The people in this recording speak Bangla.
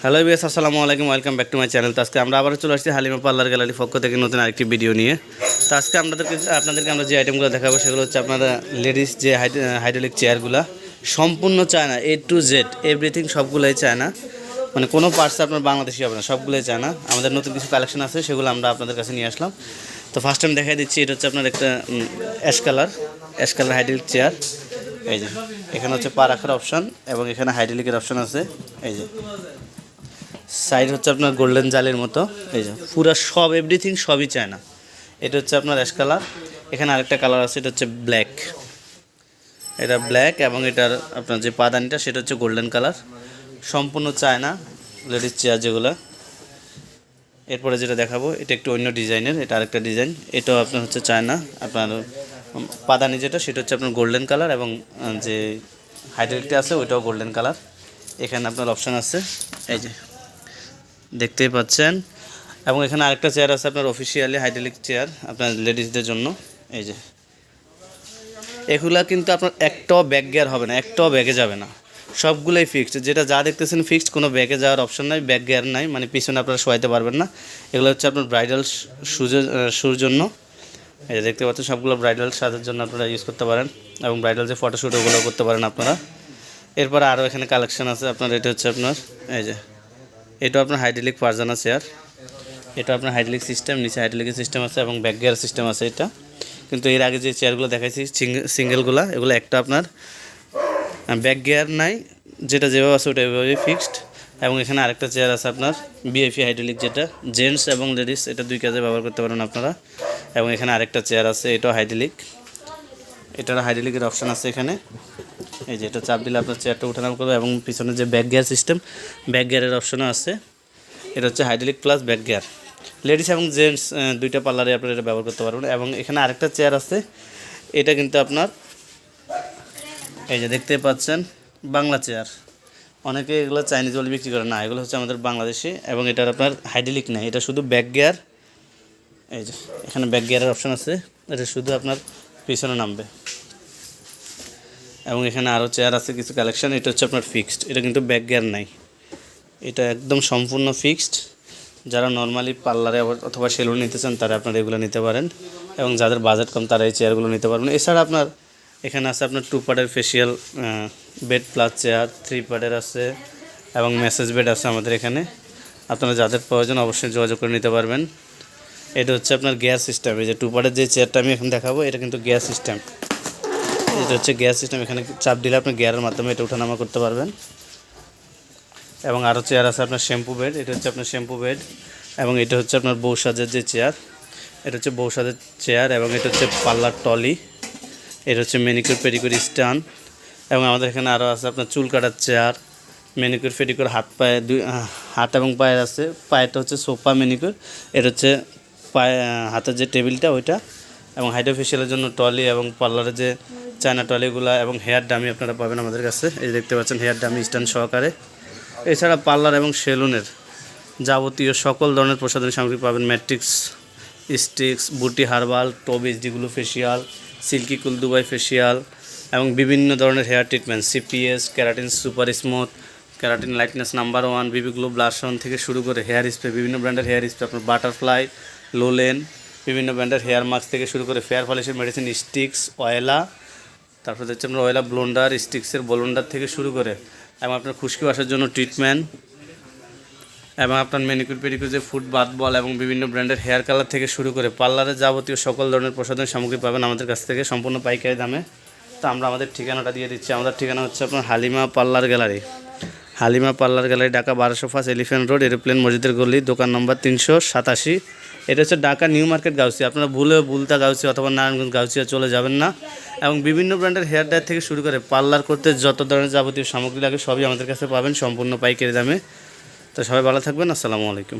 হ্যালো বিএস, আসসালামু আলাইকুম, welcome back to my channel. তো আজকে আমরা আবার চলে আসছি হালিমা পার্লার গ্যালারি পক্ষ থেকে নতুন আরেকটি ভিডিও নিয়ে। তো আজকে আপনাদেরকে আমরা যে আইটেমগুলো দেখাবো সেগুলো হচ্ছে আপনারা লেডিস যে হাইড্রোলিক চেয়ারগুলো সম্পূর্ণ China, A to Z everything সবগুলোই চায়না, মানে কোনো পার্টস আপনার বাংলাদেশি হবে না, সবগুলোই চায়না। আমাদের নতুন কিছু কালেকশন আছে, সেগুলো আমরা আপনাদের কাছে নিয়ে আসলাম। তো ফার্স্ট টাইম দেখাই দিচ্ছি, এটা হচ্ছে আপনার একটা অ্যাশ কালার হাইড্রোলিক চেয়ার। এই যে এখানে হচ্ছে পা রাখার অপশান এবং এখানে হাইড্রোলিকের অপশান আছে। এই যে সাইড হচ্ছে আপনার গোল্ডেন জালের মতো। এই যে পুরো সব এভরিথিং সবই চায়না। এটা হচ্ছে আপনার অ্যাশ কালার। এখানে আরেকটা কালার আছে, এটা হচ্ছে ব্ল্যাক। এটা ব্ল্যাক এবং এটার আপনার যে পাদানিটা সেটা হচ্ছে গোল্ডেন কালার। সম্পূর্ণ চায়না লেডিস চেয়ার যেগুলো। এরপরে যেটা দেখাবো এটা একটু অন্য ডিজাইনের, এটা আরেকটা ডিজাইন। এটাও আপনার হচ্ছে চায়না। আপনার পাদানি যেটা সেটা হচ্ছে আপনার গোল্ডেন কালার এবং যে হাইড্রোলিকটা আছে ওইটাও গোল্ডেন কালার। এখানে আপনার অপশান আছে, এই যে দেখতেই পাচ্ছেন। এবং এখানে আরেকটা চেয়ার আছে আপনার অফিসিয়ালি হাইড্রোলিক চেয়ার আপনার লেডিসদের জন্য। এই যে এগুলা কিন্তু আপনার একটাও ব্যাক গিয়ার হবে না, একটাও ব্যাগে যাবে না, সবগুলোই ফিক্সড। যেটা যা দেখতেছেন ফিক্সড, কোনো ব্যাগে যাওয়ার অপশন নাই, ব্যাক গিয়ার নাই, মানে পিছনে আপনারা শোয়াইতে পারবেন না। এগুলো হচ্ছে আপনার ব্রাইডাল শুর জন্য। এই যে দেখতে পাচ্ছেন সবগুলো ব্রাইডাল সাজার জন্য আপনারা ইউজ করতে পারেন এবং ব্রাইডাল যে ফটোশ্যুট ওগুলো করতে পারেন আপনারা। এরপর আরও এখানে কালেকশন আছে আপনার। এটা হচ্ছে আপনার এই যে এটা আপনার হাইড্রোলিক ফারজানা চেয়ার। এটা আপনার হাইড্রোলিক সিস্টেম, নিচে হাইড্রোলিকের সিস্টেম আছে এবং ব্যাক গিয়ার সিস্টেম আছে এটা। কিন্তু এর আগে যে চেয়ারগুলো দেখাইছি সিঙ্গেলগুলো, এগুলো একটা আপনার ব্যাক গিয়ার নাই, যেটা যেভাবে আছে ওটা এভাবেই ফিক্সড। এবং এখানে আরেকটা চেয়ার আছে আপনার বিএফি হাইড্রোলিক, যেটা জেন্টস এবং লেডিস এটা দুই কাজে ব্যবহার করতে পারেন আপনারা। এবং এখানে আরেকটা চেয়ার আছে, এটাও হাইড্রোলিক। এটার হাইড্রোলিকের অপশান আছে এখানে। এই যে এটা চাপ দিলে আপনার চেয়ারটা উঠানামা করবে এবং পিছনে যে ব্যাক গিয়ার সিস্টেম, ব্যাক গিয়ারের অপশানও আছে। এটা হচ্ছে hydraulic plus back gear. Ladies এবং জেন্টস দুইটা পার্লারে আপনারা এটা ব্যবহার করতে পারবেন। এবং এখানে আরেকটা চেয়ার আছে, এটা কিন্তু আপনার এই যে দেখতে পাচ্ছেন বাংলা চেয়ার। অনেকে এগুলো চাইনিজ বলে বিক্রি করে, না এগুলো হচ্ছে আমাদের বাংলাদেশি। এবং এটার আপনার হাইড্রোলিক নেই, এটা শুধু ব্যাক গিয়ার। এই যে এখানে ব্যাক গিয়ারের অপশান আছে, এটা শুধু আপনার পিছনে নামবে। এবং এখানে আরও চেয়ার আছে কিছু কালেকশন। এটা হচ্ছে আপনার ফিক্সড, এটা কিন্তু ব্যাক গিয়ার নাই, এটা একদম সম্পূর্ণ ফিক্সড। যারা নর্মালি পার্লারে অথবা সেলুন নিতে চান তারা আপনারা এগুলো নিতে পারেন এবং যাদের বাজেট কম তারা এই চেয়ারগুলো নিতে পারবেন। এছাড়া আপনার এখানে আছে আপনার 2 পার্টের ফেসিয়াল বেড প্লাস চেয়ার, 3 পার্টের আছে এবং ম্যাসেজ বেড আছে আমাদের এখানে। আপনারা যাদের প্রয়োজন অবশ্যই যোগাযোগ করে নিতে পারবেন। এটা হচ্ছে আপনার গিয়ার সিস্টেম। এই যে 2 পার্টের যে চেয়ারটা আমি এখন দেখাবো এটা কিন্তু গিয়ার সিস্টেম। এটা হচ্ছে গিয়ার সিস্টেম, এখানে চাপ দিলে আপনি গিয়ারের মাধ্যমে এটা ওঠানামা করতে পারবেন। এবং আরও চেয়ার আছে আপনার শ্যাম্পু বেড, এটা হচ্ছে আপনার শ্যাম্পু বেড। এবং এটা হচ্ছে আপনার বউ সাজের যে চেয়ার, এটা হচ্ছে বউ সাজের চেয়ার। এবং এটা হচ্ছে পার্লার টলি, এটা হচ্ছে ম্যানিকিউর পেডিকিউর স্ট্যান্ড। এবং আমাদের এখানে আরও আছে আপনার চুল কাটার চেয়ার, ম্যানিকিউর পেডিকিউর হাত এবং পায়ের আছে। পায়েরটা হচ্ছে সোফা ম্যানিকিউর, এটা হচ্ছে হাতের যে টেবিলটা ওইটা। এবং হাইড্রোফেশিয়ালের জন্য টলি এবং পার্লারের যে চায়না টলিগুলো এবং হেয়ার ডামি আপনারা পাবেন আমাদের কাছে। এই দেখতে পাচ্ছেন হেয়ার ডামি স্ট্যান্ড সহকারে। এছাড়া পার্লার এবং সেলুনের যাবতীয় সকল ধরনের প্রসাধনী সামগ্রী পাবেন। ম্যাট্রিক্স স্টিক্স, বুটি হার্বাল, টবিস ডিগুলো facial, silky cool Dubai facial এবং বিভিন্ন ধরনের hair treatment, CPS, keratin super smooth, keratin lightness number 1, BB glow blush on থেকে শুরু করে হেয়ার স্প্রে, বিভিন্ন ব্র্যান্ডের হেয়ার স্প্রে আপনার বাটারফ্লাই, লোলেন, বিভিন্ন ব্র্যান্ডের হেয়ার মাস্ক থেকে শুরু করে ফেয়ার পলিশের মেডিসিন, স্টিক্স, অয়েলা, তারপর হচ্ছে আপনার অয়েলা ব্লোন্ডার, স্টিক্সের ব্লোন্ডার থেকে শুরু করে এবং আপনার খুশকি আসার জন্য ট্রিটমেন্ট এবং আপনার ম্যানিকিউর পেডিকিউর যে ফুট বাথ বল এবং বিভিন্ন ব্র্যান্ডের হেয়ার কালার থেকে শুরু করে পার্লারের যাবতীয় সকল ধরনের প্রসাধনী সামগ্রী পাবেন আমাদের কাছ থেকে সম্পূর্ণ পাইকারি দামে। তো আমরা আমাদের ঠিকানাটা দিয়ে দিচ্ছি। আমাদের ঠিকানা হচ্ছে আপনার Halima parlour gallery, Halima parlour gallery, Dhaka 1200 first elephant road, aeroplane মসজিদের গলি, দোকান নম্বর 387। এটা হচ্ছে ঢাকা নিউ মার্কেট গাউসিয়া। আপনারা ভুলেও বুলতা গাউসিয়া অথবা নারায়ণগঞ্জ গাউসিয়া চলে যাবেন না। এবং বিভিন্ন ব্র্যান্ডের হেয়ার ডায়ার থেকে শুরু করে পার্লার করতে যত ধরনের যাবতীয় সামগ্রী লাগে সবই আমাদের কাছে পাবেন সম্পূর্ণ পাইকারি দামে। তো সবাই ভালো থাকবেন, আসসালামু আলাইকুম।